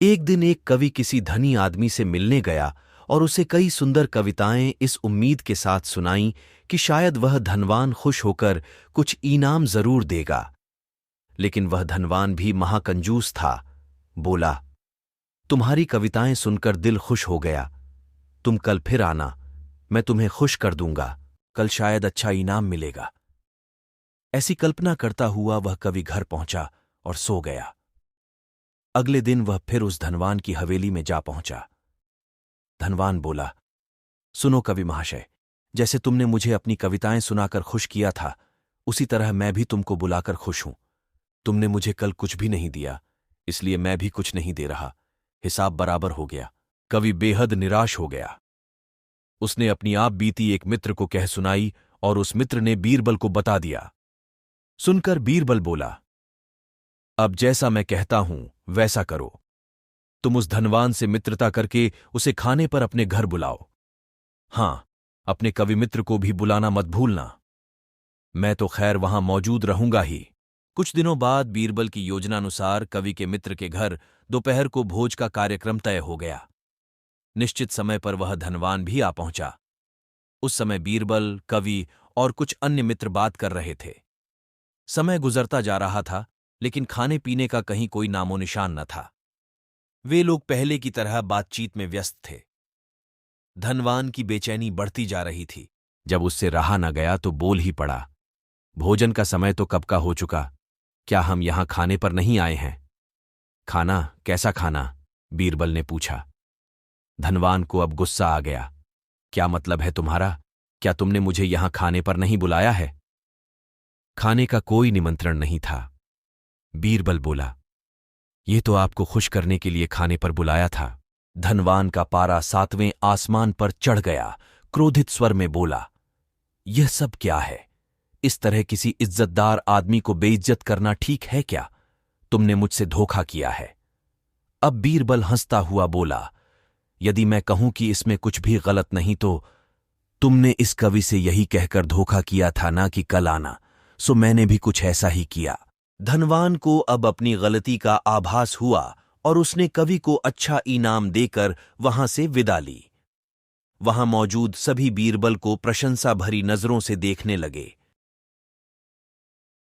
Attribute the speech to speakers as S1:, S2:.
S1: एक दिन एक कवि किसी धनी आदमी से मिलने गया और उसे कई सुंदर कविताएं इस उम्मीद के साथ सुनाईं कि शायद वह धनवान खुश होकर कुछ इनाम जरूर देगा। लेकिन वह धनवान भी महाकंजूस था। बोला, तुम्हारी कविताएं सुनकर दिल खुश हो गया। तुम कल फिर आना, मैं तुम्हें खुश कर दूंगा। कल शायद अच्छा इनाम मिलेगा। ऐसी कल्पना करता हुआ वह कवि घर पहुंचा और सो गया। अगले दिन वह फिर उस धनवान की हवेली में जा पहुंचा। धनवान बोला, सुनो कवि महाशय, जैसे तुमने मुझे अपनी कविताएं सुनाकर खुश किया था, उसी तरह मैं भी तुमको बुलाकर खुश हूं। तुमने मुझे कल कुछ भी नहीं दिया, इसलिए मैं भी कुछ नहीं दे रहा। हिसाब बराबर हो गया। कवि बेहद निराश हो गया। उसने अपनी आप बीती एक मित्र को कह सुनाई और उस मित्र ने बीरबल को बता दिया। सुनकर बीरबल बोला, अब जैसा मैं कहता हूं वैसा करो। तुम उस धनवान से मित्रता करके उसे खाने पर अपने घर बुलाओ। हां, अपने कवि मित्र को भी बुलाना मत भूलना। मैं तो खैर वहां मौजूद रहूंगा ही। कुछ दिनों बाद बीरबल की योजनानुसार कवि के मित्र के घर दोपहर को भोज का कार्यक्रम तय हो गया। निश्चित समय पर वह धनवान भी आ पहुंचा। उस समय बीरबल, कवि और कुछ अन्य मित्र बात कर रहे थे। समय गुजरता जा रहा था, लेकिन खाने पीने का कहीं कोई नामो निशान न था। वे लोग पहले की तरह बातचीत में व्यस्त थे। धनवान की बेचैनी बढ़ती जा रही थी। जब उससे रहा न गया तो बोल ही पड़ा, भोजन का समय तो कब का हो चुका, क्या हम यहां खाने पर नहीं आए हैं? खाना? कैसा खाना? बीरबल ने पूछा। धनवान को अब गुस्सा आ गया। क्या मतलब है तुम्हारा? क्या तुमने मुझे यहां खाने पर नहीं बुलाया है? खाने का कोई निमंत्रण नहीं था। बीरबल बोला, ये तो आपको खुश करने के लिए खाने पर बुलाया था। धनवान का पारा 7वें आसमान पर चढ़ गया। क्रोधित स्वर में बोला, यह सब क्या है? इस तरह किसी इज्जतदार आदमी को बेइज्जत करना ठीक है क्या? तुमने मुझसे धोखा किया है। अब बीरबल हंसता हुआ बोला, यदि मैं कहूं कि इसमें कुछ भी गलत नहीं तो तुमने इस कवि से यही कहकर धोखा किया था ना कि कल आना, सो मैंने भी कुछ ऐसा ही किया। धनवान को अब अपनी गलती का आभास हुआ और उसने कवि को अच्छा इनाम देकर वहां से विदा ली। वहां मौजूद सभी बीरबल को प्रशंसा भरी नजरों से देखने लगे।